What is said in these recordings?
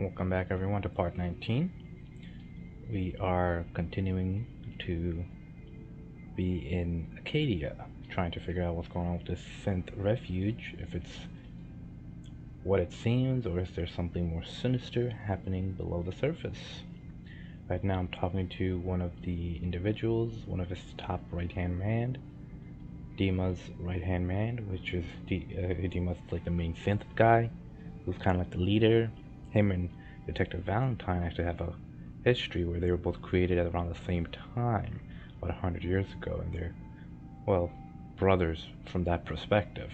Welcome back everyone to part 19. We are continuing to be in Acadia, trying to figure out what's going on with this synth refuge, if it's what it seems or if there's something more sinister happening below the surface. Right now I'm talking to one of the individuals, one of his top right-hand man, Dima's right-hand man, which is Dima's like the main synth guy, who's kind of like the leader. Him and Detective Valentine actually have a history where they were both created at around the same time, about 100 years ago, and they're, well, brothers from that perspective.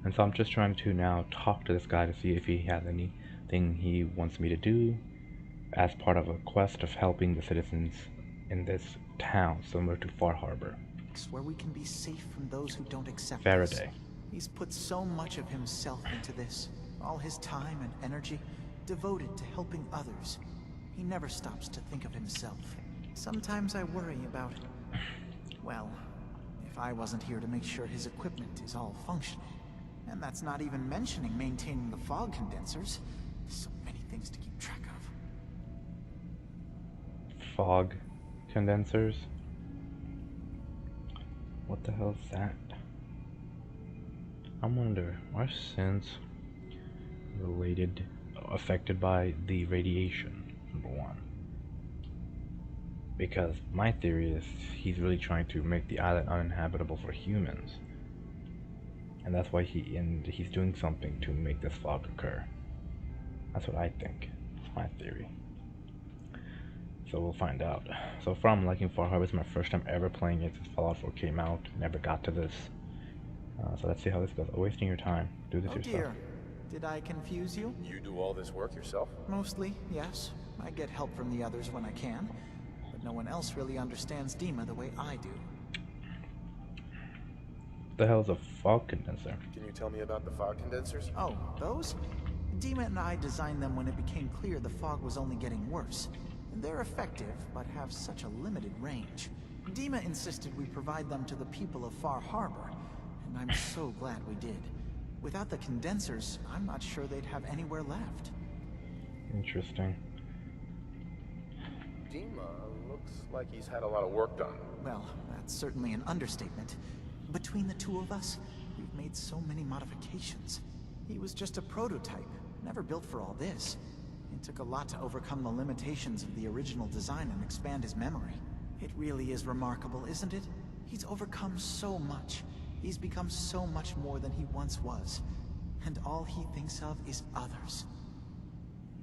And so I'm just trying to now talk to this guy to see if he has anything he wants me to do as part of a quest of helping the citizens in this town, similar to Far Harbor. Where we can be safe from those who don't accept Faraday. us. He's put so much of himself into this, all his time and energy devoted to helping others. He never stops to think of himself. Sometimes I worry about, well, if I wasn't here to make sure his equipment is all functional. And that's not even mentioning maintaining the fog condensers. So many things to keep track of. Fog condensers? What the hell is that? I wonder, are synths affected by the radiation, number one? Because my theory is he's really trying to make the island uninhabitable for humans. And that's why he's doing something to make this fog occur. That's what I think. That's my theory. So we'll find out. So far I'm liking Far Harbor. It's my first time ever playing it since Fallout 4 came out. Never got to this. So let's see how this goes. Wasting your time. Do this yourself. Dear. Did I confuse you? You do all this work yourself? Mostly, yes. I get help from the others when I can. But no one else really understands Dima the way I do. What the hell is a fog condenser? Can you tell me about the fog condensers? Oh, those? Dima and I designed them when it became clear the fog was only getting worse. They're effective, but have such a limited range. Dima insisted we provide them to the people of Far Harbor, and I'm so glad we did. Without the condensers, I'm not sure they'd have anywhere left. Interesting. Dima looks like he's had a lot of work done. Well, that's certainly an understatement. Between the two of us, we've made so many modifications. He was just a prototype, never built for all this. It took a lot to overcome the limitations of the original design and expand his memory. It really is remarkable, isn't it? He's overcome so much. He's become so much more than he once was. And all he thinks of is others.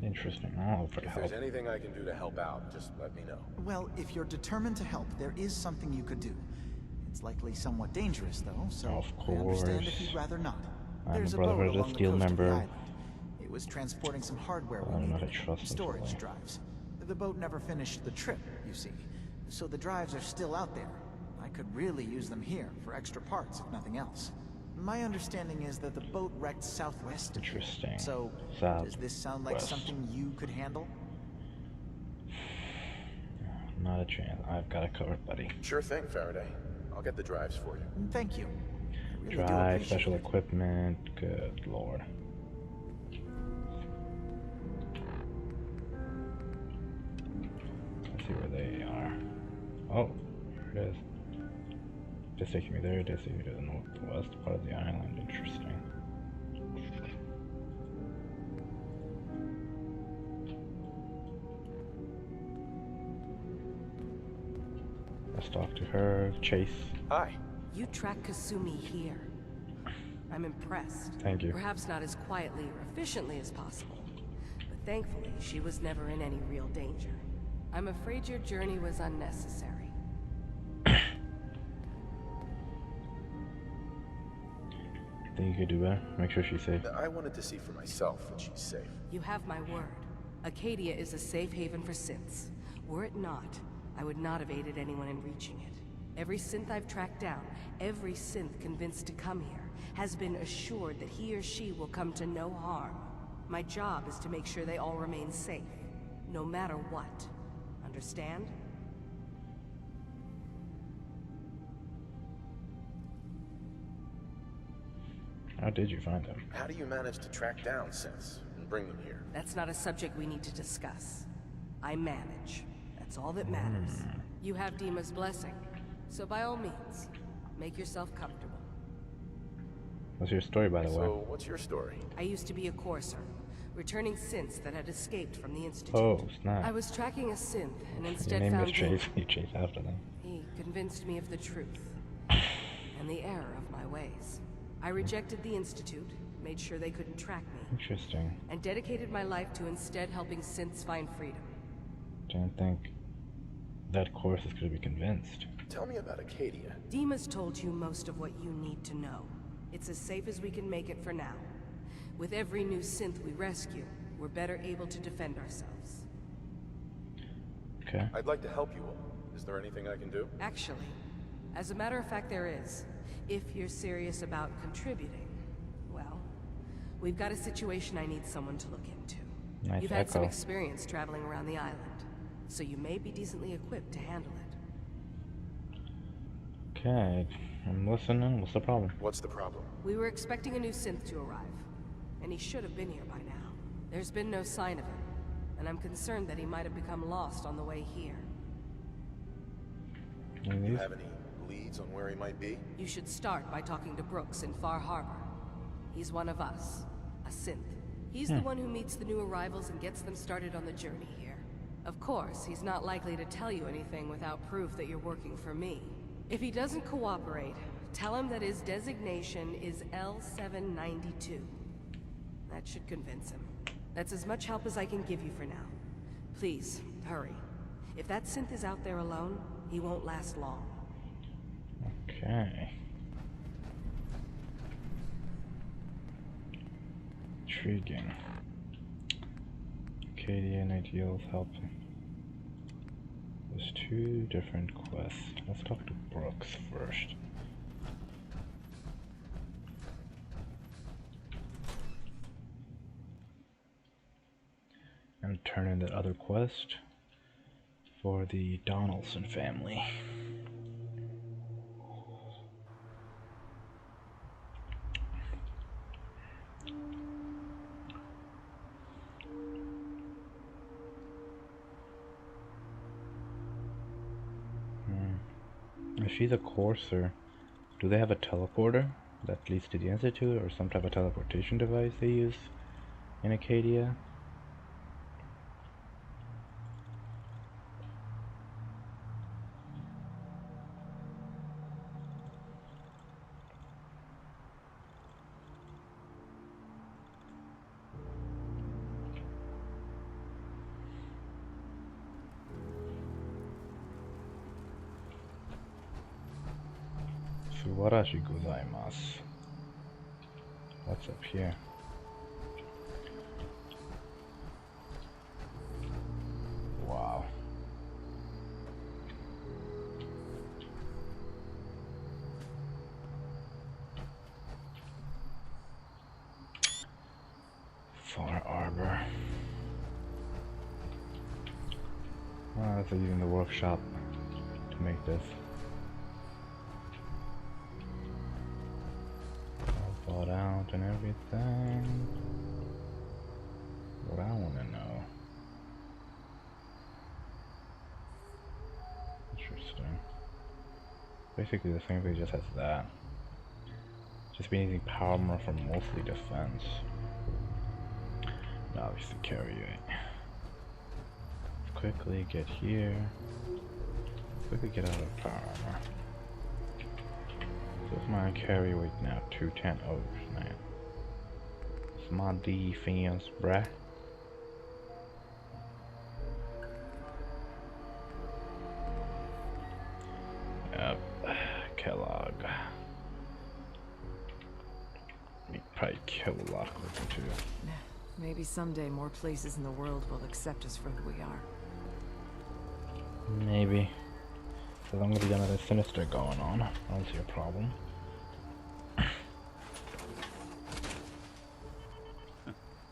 Interesting. I'll offer to If help. there's anything I can do to help out, just let me know. Well, if you're determined to help, there is something you could do. It's likely somewhat dangerous, though, so Of I understand course. if you'd rather not. I'm There's a a boat Brotherhood of along the Steel coast of the member. island. It was transporting some hardware I we don't know how to needed, trust them storage fully. drives. The boat never finished the trip, you see, so the drives are still out there. I could really use them here for extra parts, if nothing else. My understanding is that the boat wrecked southwest. Interesting. So, does this sound like something you could handle? Not a chance. I've got it covered, buddy. Sure thing, Faraday. I'll get the drives for you. Thank you. I really do Drive, appreciate special it. equipment. Good lord. Let's see where they are. Oh, there it is. Just taking me there. It is taking me to the northwest part of the island. Interesting. Let's talk to her. Chase. Hi. You tracked Kasumi here. I'm impressed. Thank you. Perhaps not as quietly or efficiently as possible, but thankfully she was never in any real danger. I'm afraid your journey was unnecessary. Think you could do better? Make sure she's safe. I wanted to see for myself that she's safe. You have my word. Acadia is a safe haven for synths. Were it not, I would not have aided anyone in reaching it. Every synth I've tracked down, every synth convinced to come here, has been assured that he or she will come to no harm. My job is to make sure they all remain safe, no matter what. Understand? How did you find him? How do you manage to track down synths? bring them here? That's not a subject we need to discuss. I manage. That's all that matters. You have Dima's blessing, so by all means, make yourself comfortable. What's your story, by the way? So, what's your story? I used to be a courser, returning synths that had escaped from the Institute. Oh, snap. I was tracking a synth and Your instead name found is Chase. Dima. You chase after them. He convinced me of the truth and the error of my ways. I rejected the Institute, made sure they couldn't track me, Interesting. and dedicated my life to instead helping synths find freedom. Don't think that course is going to be convinced. Tell me about Acadia. Dima's told you most of what you need to know. It's as safe as we can make it for now. With every new synth we rescue, we're better able to defend ourselves. Okay. I'd like to help you all. Is there anything I can do? Actually, as a matter of fact, there is. If you're serious about contributing, well, we've got a situation I need someone to look into. Nice You've had some echo. experience traveling around the island, so you may be decently equipped to handle it. Okay. I'm listening. What's the problem? What's the problem? We were expecting a new synth to arrive, and he should have been here by now. There's been no sign of him, and I'm concerned that he might have become lost on the way here. Any You news? have any leads on where he might be? You should start by talking to Brooks in Far Harbor. He's one of us, a synth. He's the one who meets the new arrivals and gets them started on the journey here. Of course, he's not likely to tell you anything without proof that you're working for me. If he doesn't cooperate, tell him that his designation is L792. That should convince him. That's as much help as I can give you for now. Please, hurry. If that synth is out there alone, he won't last long. Okay. Intriguing. Acadia and ideals helping. There's two different quests. Let's talk to Brooks first. And turn in that other quest for the Donaldson family. If she's a courser, do they have a teleporter that leads to the Institute, or some type of teleportation device they use in Acadia? Subarashi gozaimasu. What's up here? Wow. Far Arbor. Well, they're using the workshop to make this. All thought out and everything. What I want to know. Interesting. Basically the same thing, just has that. Just been using power armor for mostly defense. And obviously carry it. Quickly get here. Quickly get out of power armor. What's my carry weight now? 210. Oh, man. It's my defense, bruh. Yep. Kellogg. We probably kill a lot quicker too. Maybe someday more places in the world will accept us for who we are. Maybe. As long as we got another sinister going on, I don't see a problem.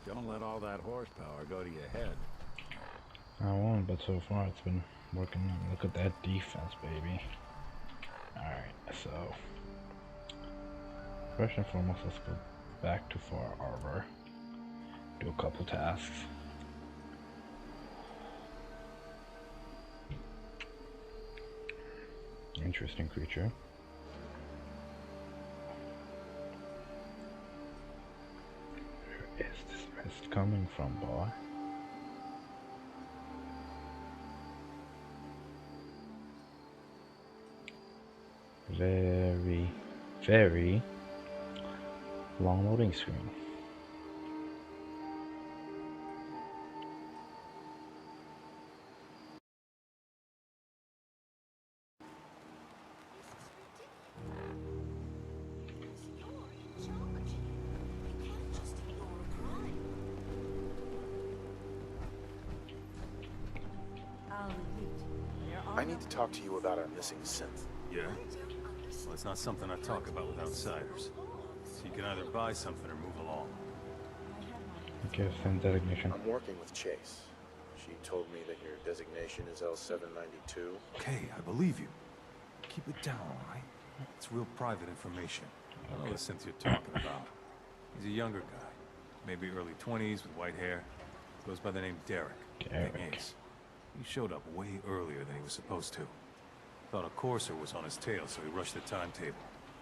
Don't let all that horsepower go to your head. I won't, but so far it's been working. Look at that defense, baby. Alright, so first and foremost, let's go back to Far Arbor. do a couple tasks. Interesting creature. Where is this mist coming from, boy? Very, very long loading screen. I need to talk to you about our missing synth. Yeah? Well, it's not something I talk about with outsiders. So you can either buy something or move along. Okay, send designation. I'm working with Chase. She told me that your designation is L792. Okay, I believe you. Keep it down, alright? It's real private information. I know the synth you're talking about. He's a younger guy. Maybe early 20s with white hair. Goes by the name Derek. Derek. Thing is, he showed up way earlier than he was supposed to. Thought a courser was on his tail, so he rushed the timetable.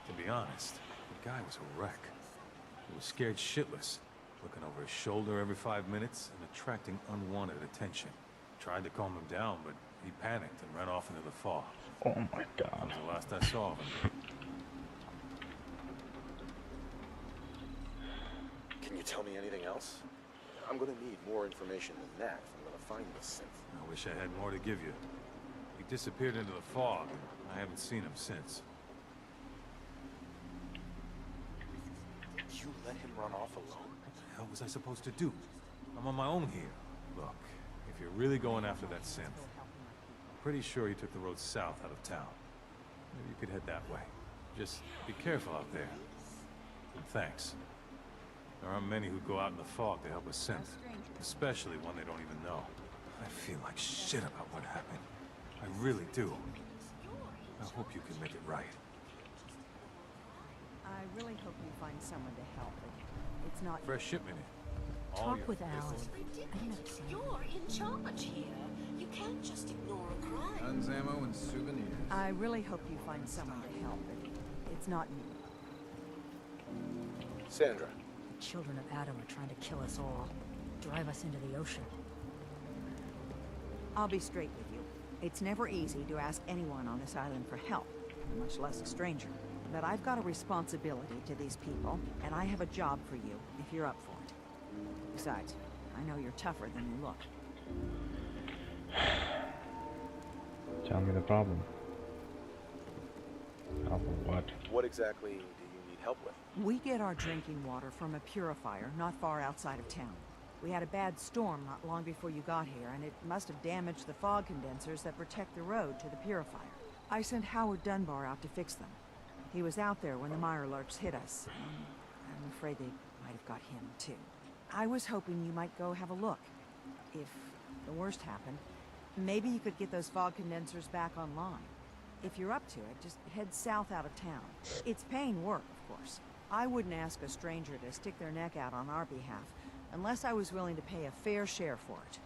To be honest, the guy was a wreck. He was scared shitless, looking over his shoulder every 5 minutes and attracting unwanted attention. Tried to calm him down, but he panicked and ran off into the fog. Oh my That god. was the last I saw of him. Can you tell me anything else? I'm gonna need more information than that if I'm gonna find this synth. I wish I had more to give you. He disappeared into the fog, and I haven't seen him since. You let him run off alone? What the hell was I supposed to do? I'm on my own here. Look, if you're really going after that synth, I'm pretty sure he took the road south out of town. Maybe you could head that way. Just be careful out there. And thanks. There aren't many who go out in the fog to help a synth, especially one they don't even know. I feel like shit about what happened. I really do. I hope you can make it right. I really hope you find someone to help. It's not Fresh shipment in. All talk your with Alan. pistols. Ridiculous. You're in charge here. You can't just ignore a crime. Guns, ammo, and souvenirs. I really hope you find someone to help. It's not me. Sandra. The children of Adam are trying to kill us all. Drive us into the ocean. I'll be straight with you. It's never easy to ask anyone on this island for help, much less a stranger. But I've got a responsibility to these people, and I have a job for you, if you're up for it. Besides, I know you're tougher than you look. Tell me the problem. Problem what? What exactly do you need help with? We get our drinking water from a purifier not far outside of town. We had a bad storm not long before you got here, and it must have damaged the fog condensers that protect the road to the purifier. I sent Howard Dunbar out to fix them. He was out there when the Mirelurks hit us. I'm afraid they might have got him, too. I was hoping you might go have a look. If the worst happened, maybe you could get those fog condensers back online. If you're up to it, just head south out of town. It's paying work, of course. I wouldn't ask a stranger to stick their neck out on our behalf, unless I was willing to pay a fair share for it.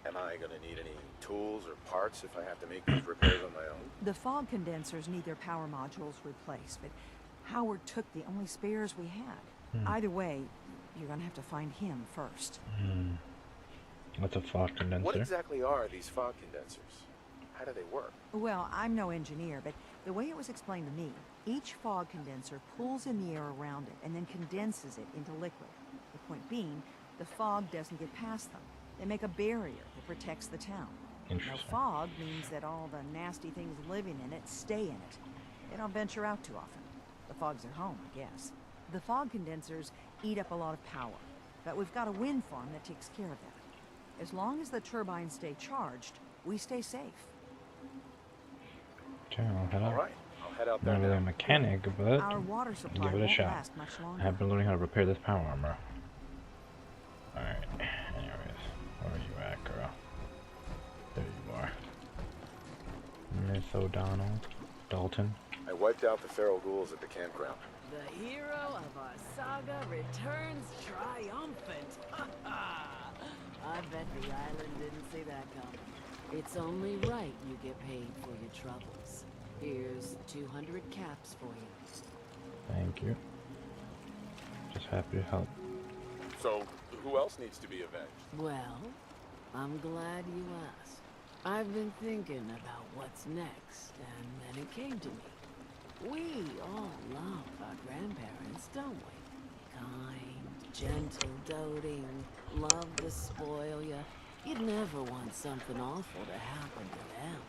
Am I gonna need any tools or parts if I have to make these repairs on my own? The fog condensers need their power modules replaced, but Howard took the only spares we had. Either way, you're gonna have to find him first. What's a fog condenser? What exactly are these fog condensers? How do they work? Well, I'm no engineer, but the way it was explained to me, each fog condenser pulls in the air around it and then condenses it into liquid. The point being, the fog doesn't get past them. They make a barrier that protects the town. No fog means that all the nasty things living in it stay in it. They don't venture out too often. The fog's their home, I guess. The fog condensers eat up a lot of power, but we've got a wind farm that takes care of that. As long as the turbines stay charged, we stay safe. Okay, I'll head out. Alright, I'll head out I'm there not really a now. mechanic, but Our water supply give it a won't shot. last much longer. I have been learning how to repair this power armor. Alright, anyways, where are you at, girl? There you are. Miss O'Donnell. Dalton. I wiped out the feral ghouls at the campground. The hero of our saga returns triumphant. I bet the island didn't see that coming. It's only right you get paid for your troubles. Here's 200 caps for you. Thank you. Just happy to help. So, who else needs to be avenged? Well, I'm glad you asked. I've been thinking about what's next, and then it came to me. We all love our grandparents, don't we? Kind, gentle, doting, love to spoil you. You'd never want something awful to happen to them.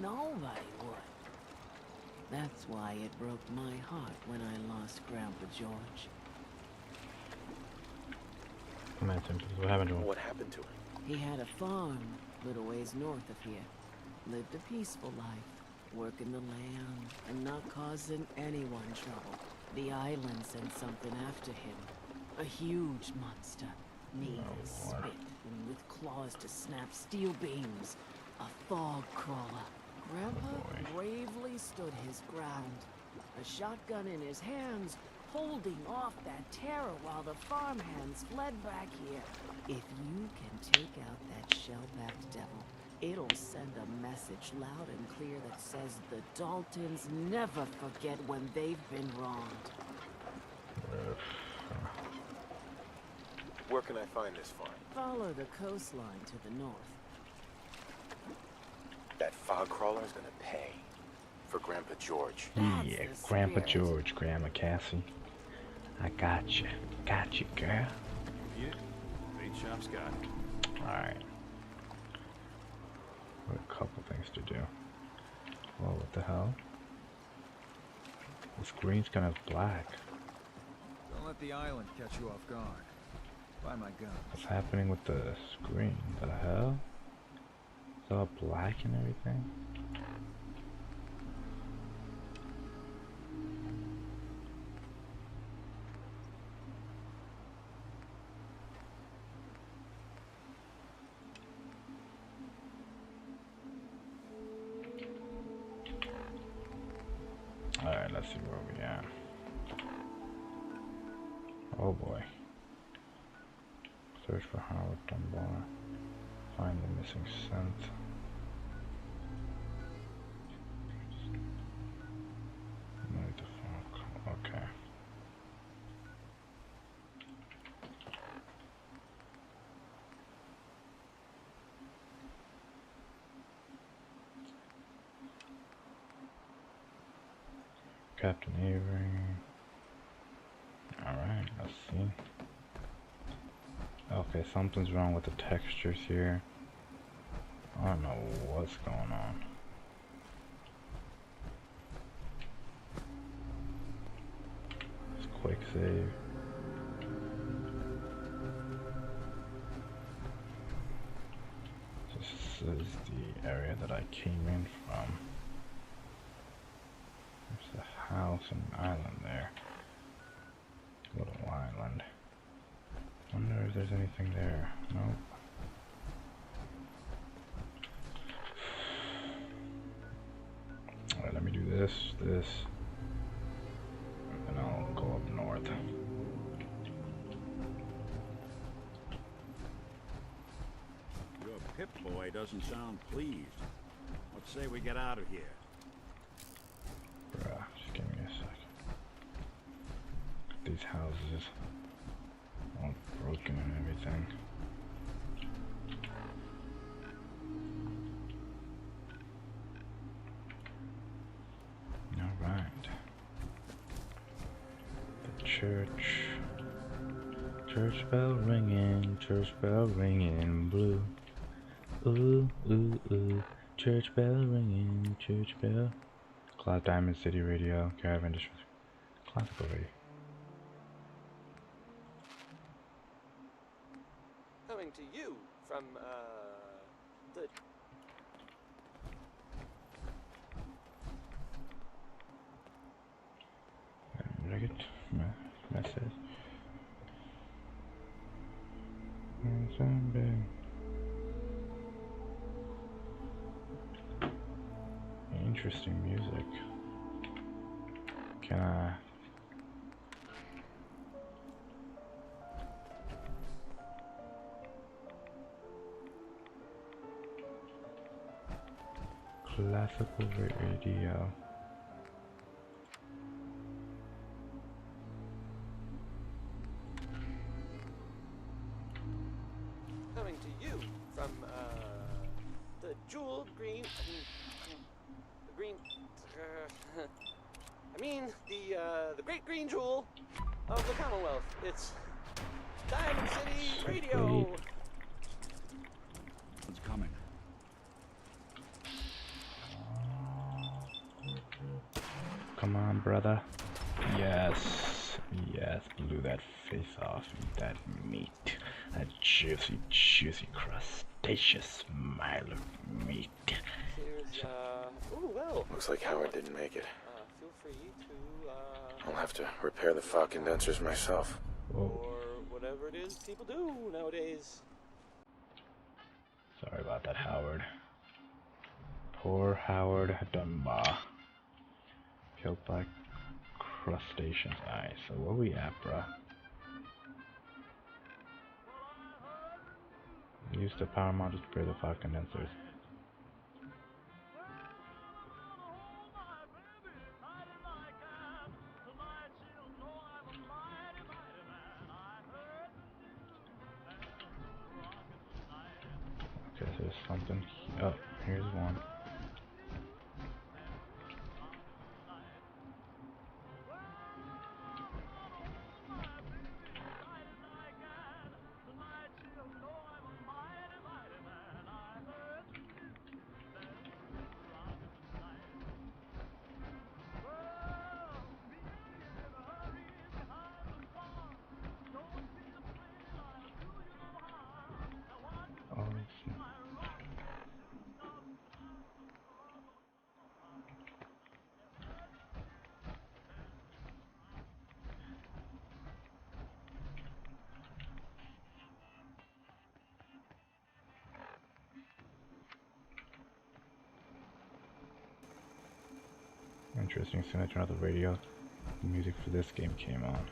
Nobody would. That's why it broke my heart when I lost Grandpa George. What happened to him? What happened to him? He had a farm, little ways north of here. Lived a peaceful life, working the land and not causing anyone trouble. The island sent something after him. A huge monster, made of spit and with claws to snap steel beams. A fog crawler. Grandpa bravely stood his ground, a shotgun in his hands, holding off that terror while the farmhands fled back here. If you can take out that shell-backed devil, it'll send a message loud and clear that says the Daltons never forget when they've been wronged. Where can I find this farm? Follow the coastline to the north. That fog crawler's gonna pay for Grandpa George. Yeah, Grandpa George, Grandma Cassie. I got you. Got you, girl. Yeah, bait shop's got it. Alright. A couple things to do. Well, what the hell? The screen's kind of black. Don't let the island catch you off guard. Buy my gun. What's happening with the screen? The hell? It's all black and everything? Alright, let's see where we at. Oh boy. Search for Howard Dunbar. Find the missing scent. What the fuck? Okay. Captain Avery. Alright, let's see. Okay, something's wrong with the textures here. I don't know what's going on. Let's quick save. This is the area that I came in from. There's a house and an island there. Little island. Wonder if there's anything there. Nope. Alright, let me do this, and I'll go up north. Your Pip-Boy doesn't sound pleased. Let's say we get out of here. Bruh, just give me a second. These houses all broken and everything. Alright. The church. Church bell ringing blue. Ooh, ooh, ooh. Church bell ringing, church bell. Cloud Diamond City Radio, Caravan District. Classical radio. Coming to you from, the... Rugged message. Interesting music. Can I? Classical radio. Coming to you from the jeweled green. The green. The great green jewel of the Commonwealth. It's Diamond City Radio. It's coming. Come on, brother. Yes. Yes, blew that face off. Eat that meat. That juicy, juicy, crustaceous mile of meat. Here's, ooh, well. Looks like Howard didn't make it. Feel free to, I'll have to repair the fog condensers myself. Whoa. or whatever it is people do nowadays. Sorry about that, Howard. Poor Howard Dunbar. Killed by crustaceans. Alright, so where we at, bruh? Use the power module to repair the fog condensers. Okay, so there's something. Oh, here's one. Interesting. As soon as I turned off the radio, the music for this game came on.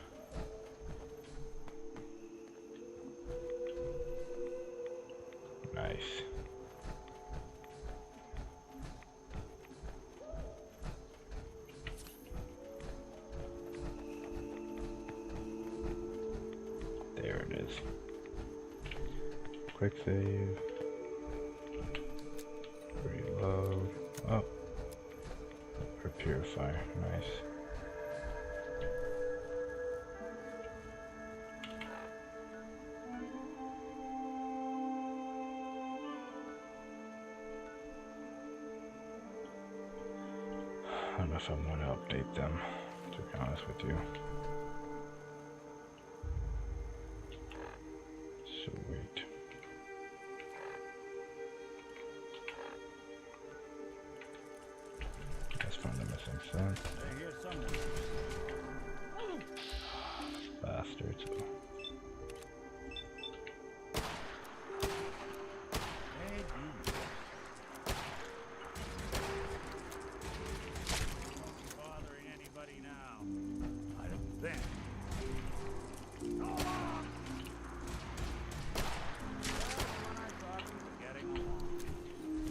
Nice. There it is. Quick save. Reload. Oh. Purifier, nice. I don't know if I'm going to update them, to be honest with you. Sweet. Let's find the missing sense. Bastards. Bothering anybody now? I don't think.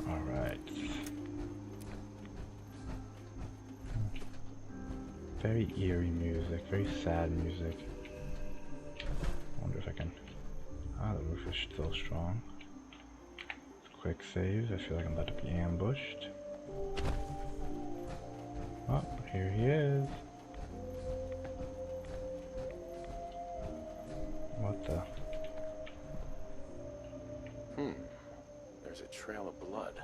All right. Very eerie music, very sad music. I wonder if I can. Ah, the roof is still strong. Quick saves. I feel like I'm about to be ambushed. Oh, here he is. What the? There's a trail of blood.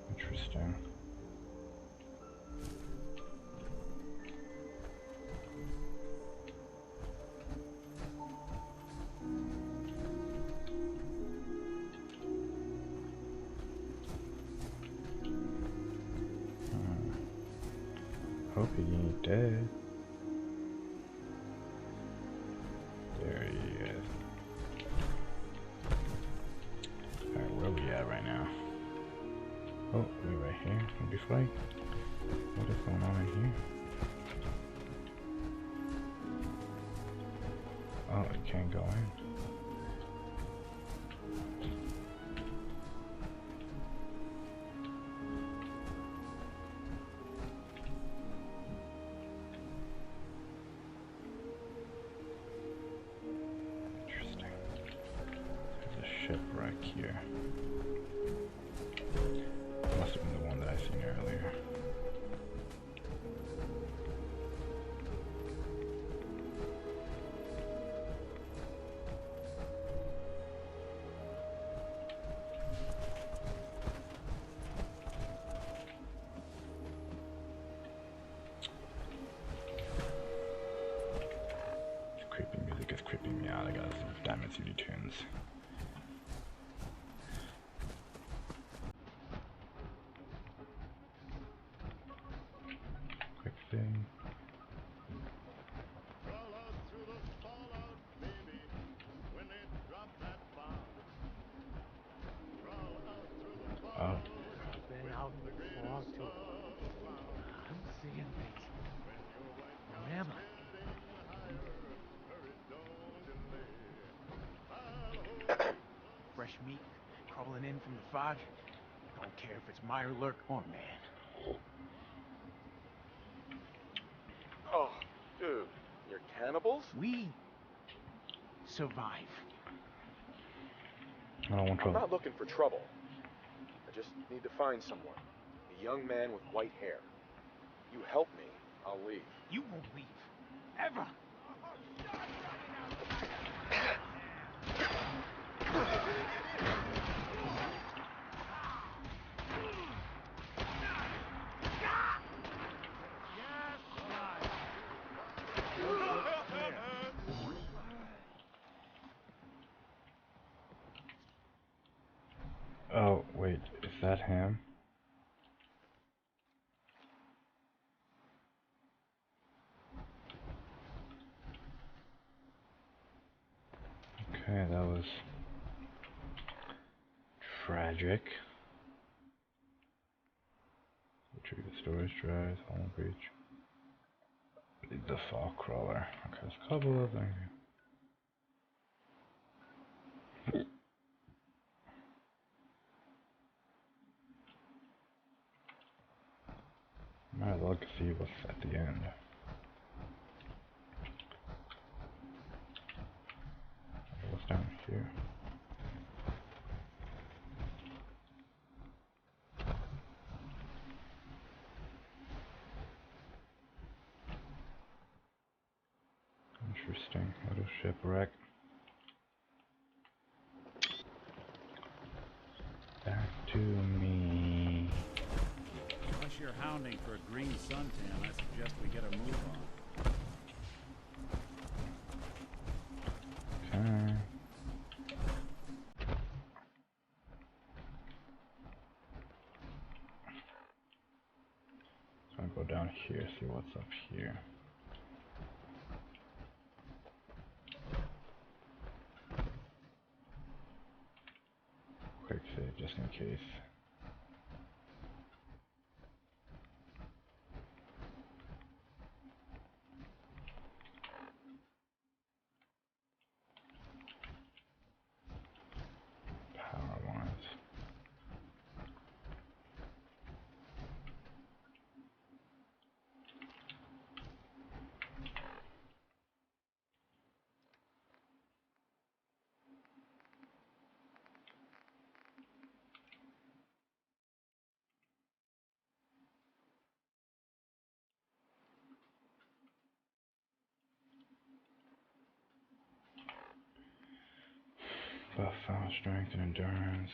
Interesting. Hope he ain't dead. There he is. Alright, where are we at right now? Oh, we right here. Can we fight? What is going on in here? Oh, it can't go in. Interesting. There's a shipwreck here. Must have been the one that I seen earlier. Creepy music is creeping me out. I got some Diamond CD tunes. Quick thing. Oh. Been out in the fog too. I'm seeing things. Where am I? Fresh meat crawling in from the fog. Don't care if it's Meyer, Lurk, or man. Oh, dude, you're cannibals? We survive. I don't want I'm trouble. not looking for trouble. I just need to find someone. A young man with white hair. You help me, I'll leave. You won't leave. Ever. Oh, wait, is that him? Okay, that was tragic. Retrieve the storage drive, home breach. The fog crawler. Okay, there's a couple of things. Might as well see what's at the end. What's down here? Interesting. Little shipwreck. Back to me. Unless you're hounding for a green suntan, I suggest we get a move on. Okay. So I'll go down here, see what's up here. Quick save just in case. Power lines. Buff found strength and endurance.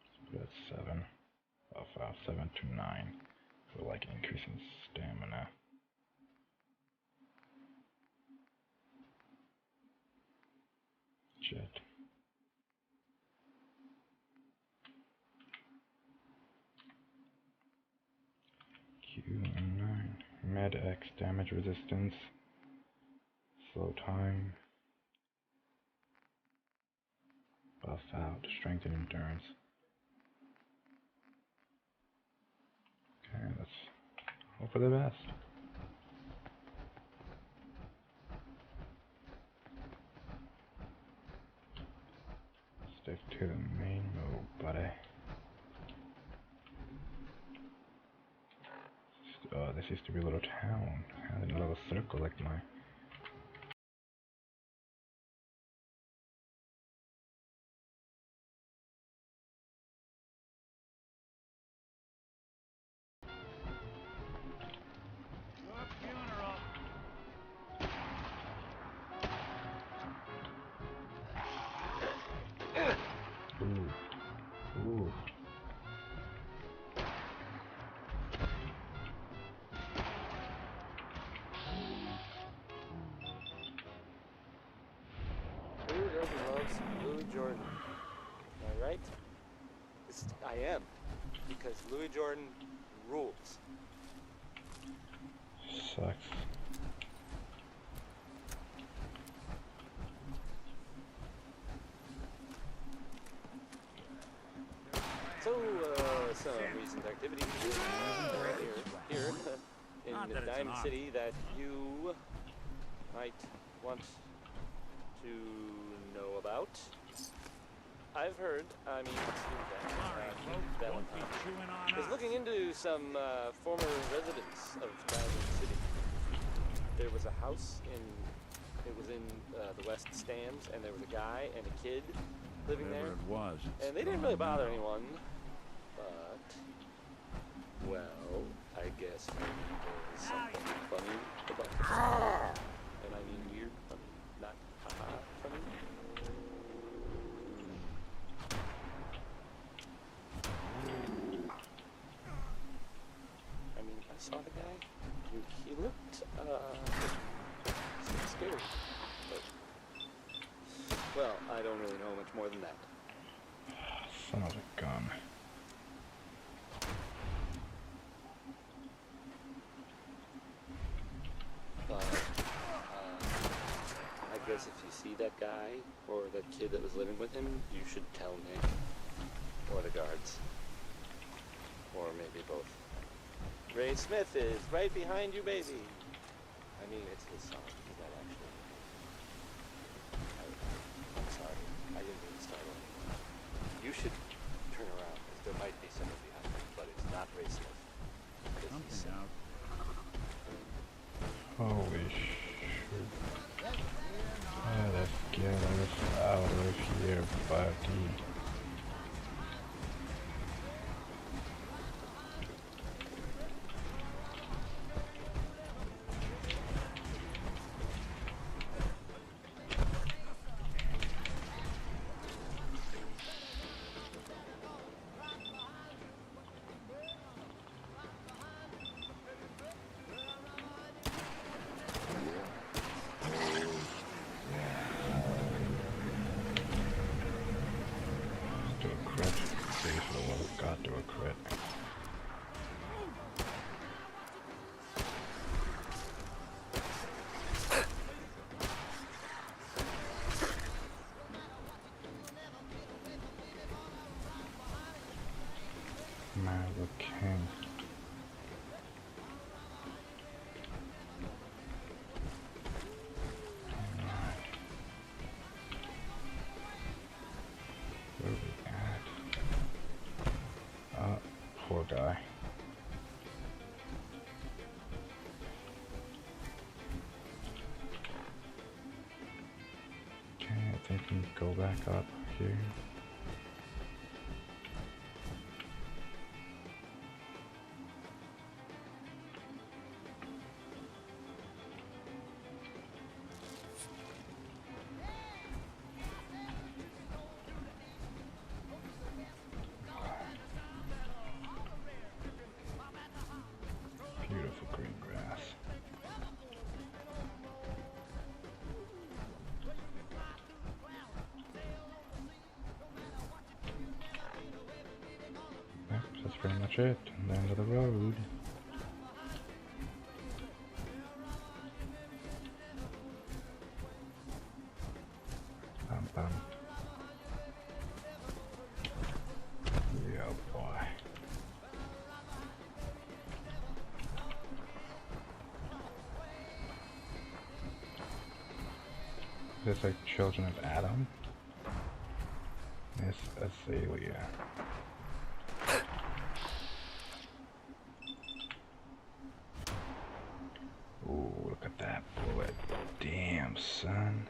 Let's put it at 7. Buff out 7 to 9 for like increasing stamina. Jet. Q and 9. Med X damage resistance. Slow time. Buff out strength and endurance. Hope for the best. Stick to the main road, buddy. Oh, this used to be a little town. Had a little circle like my. Ooh. Who doesn't love some Louis Jordan? Am I right? I am. Because Louis Jordan rules. Sucks. So, some recent activities here in the Diamond City that you might want to know about. I've heard, Valentine is looking into some former residents of Diamond City. There was a house it was in the West Stands, and there was a guy and a kid living there. It was. And they didn't really bother anyone, but, well, I guess maybe there was something funny about it. And I mean weird funny, not haha funny. I mean, I saw the guy, he looked, scary, but, well, I don't really know much more than that. Son of a gun. But, I guess if you see that guy, or the kid that was living with him, you should tell Nick, or the guards, or maybe both. Ray Smith is right behind you, baby. I mean, it's his song. He's not actually. I'm sorry. I didn't mean to startle you. You should turn around, because there might be someone behind you, but it's not Ray Smith. Something out. Holy shit. Let's get us out of here, buddy. Poor guy. Okay, I think we can go back up here. Beautiful green grass. Yep, that's pretty much it. The end of the road. Bum bum. Yeah, boy. this like children of Adam? Miss Azalea. Ooh, look at that bullet. Damn, son.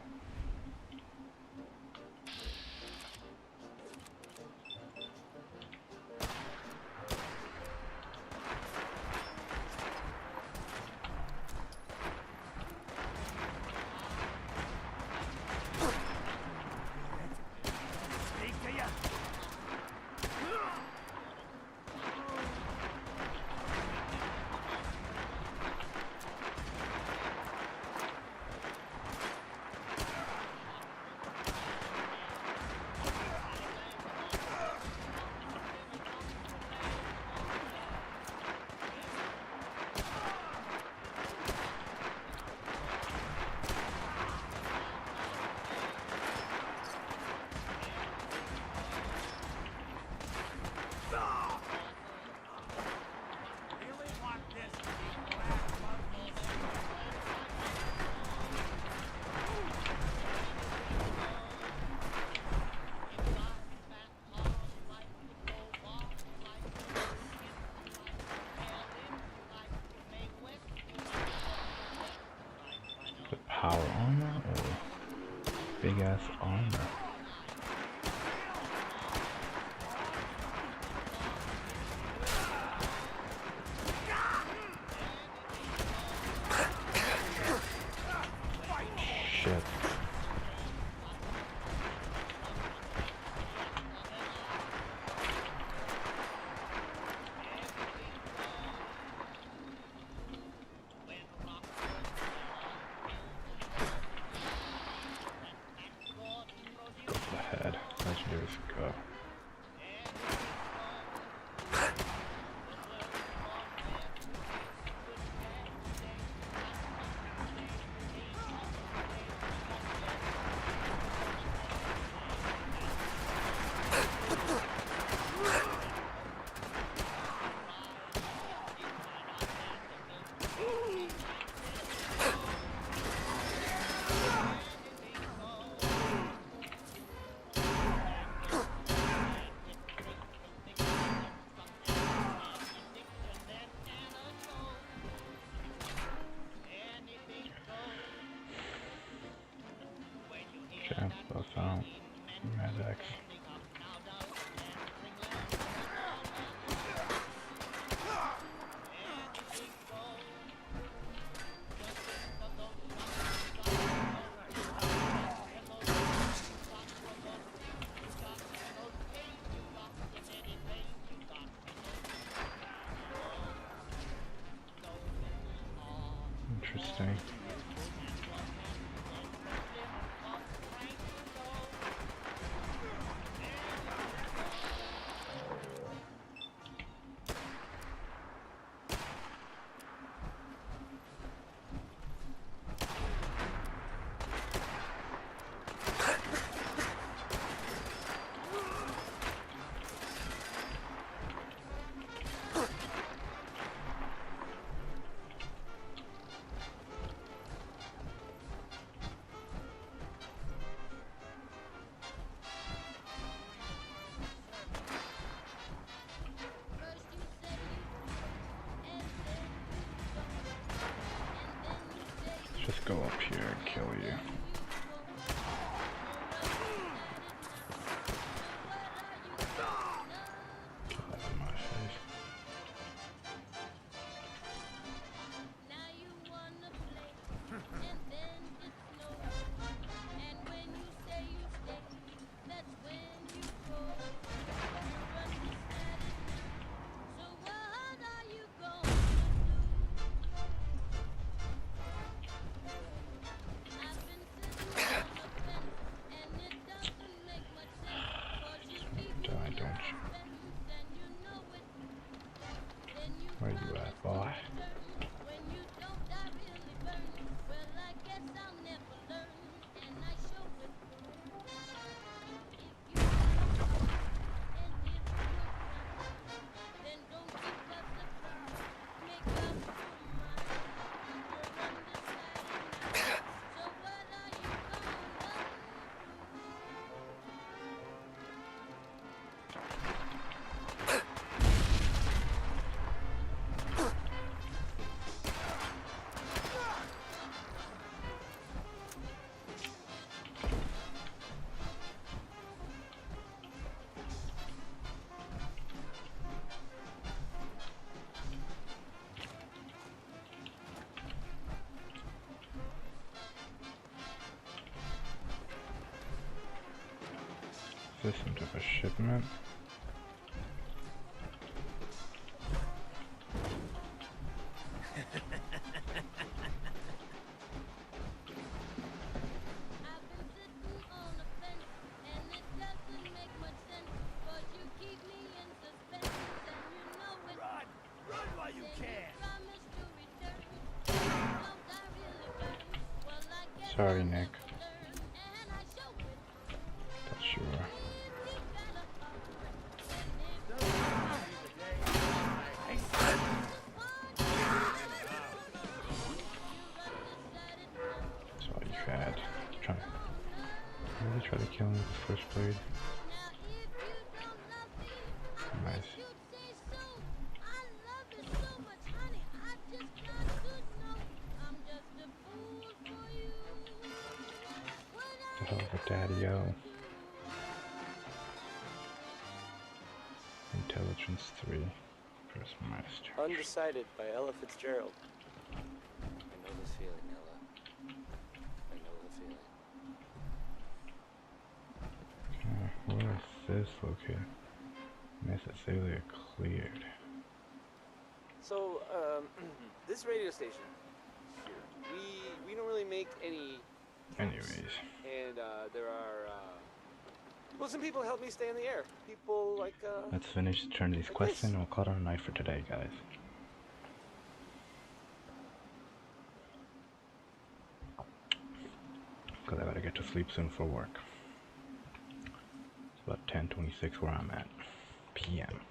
Power armor or big ass armor? Shit. Go. Both out. Medics. Interesting. Just go up here and kill you. Get that in my face. this some type of shipment? Sorry, Nick. Not sure. That's all you had. Really try to kill him with the first blade. Nice. The hell of a daddy-o. Intelligence 3. First master. Undecided by Ella Fitzgerald. I know this feeling, Ella. I know the feeling. Where is this located? Necessarily cleared. So, this radio station, we don't really make any. Anyways. And there are well, some people help me stay in the air. People like Let's finish turn these quests in and we'll call it a night for today, guys. Because I gotta get to sleep soon for work. It's about 10:26 where I'm at. PM.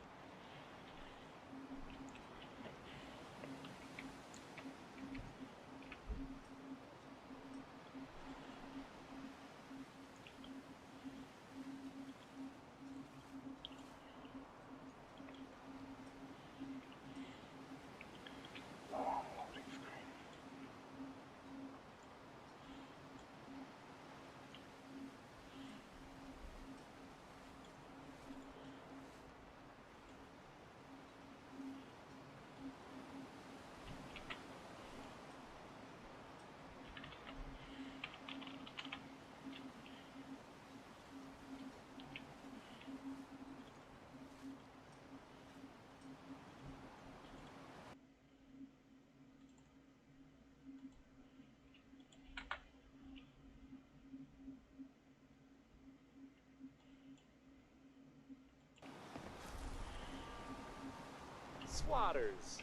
swatters.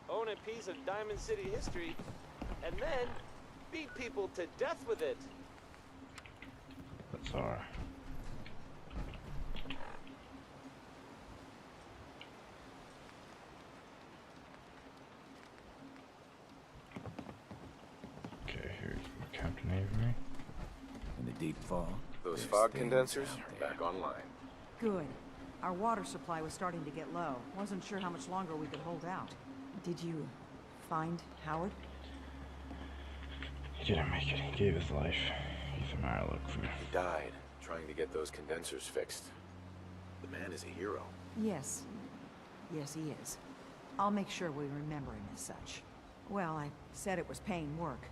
Own a piece of Diamond City history, and then beat people to death with it. That's our. Okay, here's Captain Avery. In the deep fog. Those fog condensers are back online. Good. Our water supply was starting to get low. Wasn't sure how much longer we could hold out. Did you find Howard? He didn't make it. He gave his life. He's a Marlock for me. He died trying to get those condensers fixed. The man is a hero. Yes. Yes, he is. I'll make sure we remember him as such. Well, I said it was paying work.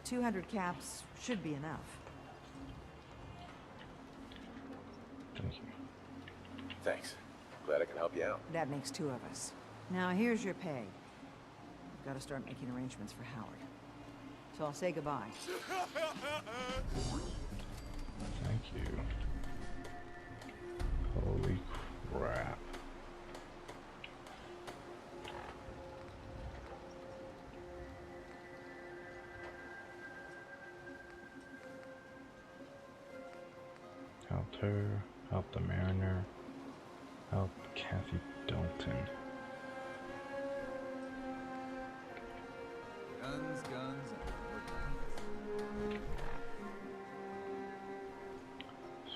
200 caps should be enough. Thank you. Thanks. Glad I can help you out. That makes two of us. Now, here's your pay. We've got to start making arrangements for Howard. So I'll say goodbye. Thank you. Holy crap. Helped her, help the Mariner, help Kathy Dalton. Guns, guns, and more guns.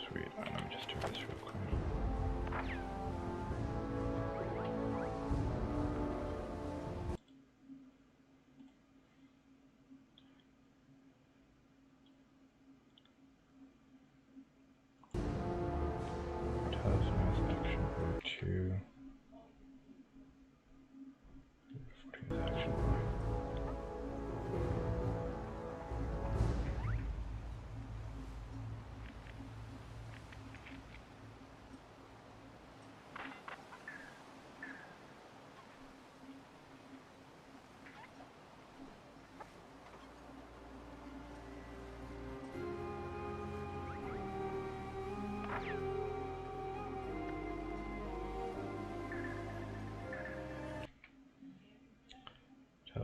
Sweet, let me just do this real quick. Mass action for 2. 14 action point.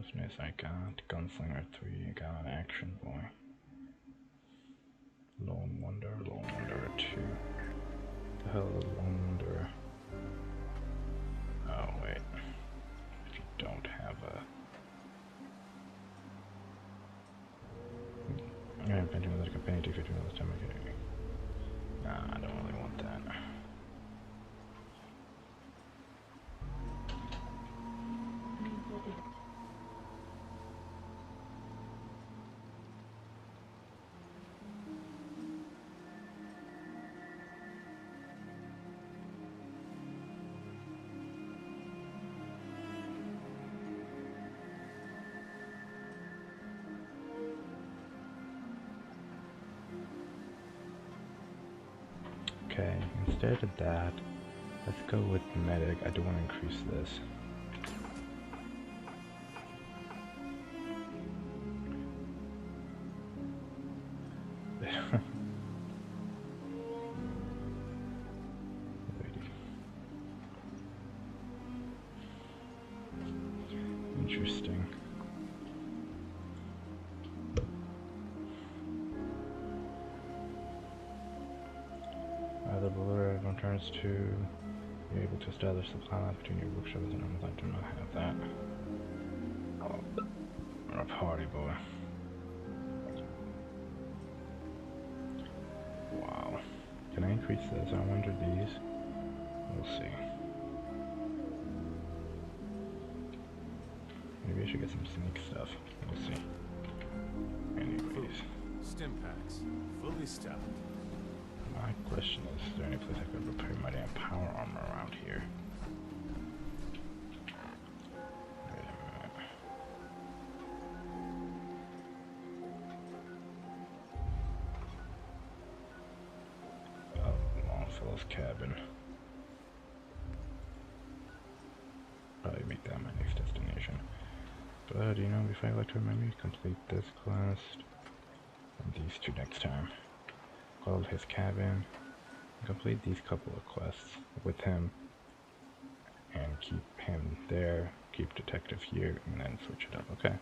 Toughness, I got. Gunslinger 3, I got. Action Boy. Lone Wonder 2. The hell is Lone Wonder? Oh, wait. If you don't have a... I'm painting with a campaign to 50 minutes time. Nah, I don't really want that. Okay, instead of that, let's go with medic. I do want to increase this. Interesting. The balloon everyone turns to, you're able to establish the plan between your workshop and Amazon. I do not have that. Oh, we're a party boy. Wow. Can I increase this? I wonder these. We'll see. Maybe I should get some sneak stuff. We'll see. Anyways. Stim packs, fully stocked. My question is there any place I could repair my damn power armor around here? Wait a minute. Oh, Longfellow's cabin. Probably make that my next destination. But you know, if I like to remember, complete this quest and these two next time. Call his cabin, complete these couple of quests with him, and keep him there, keep detective here, and then switch it up, okay?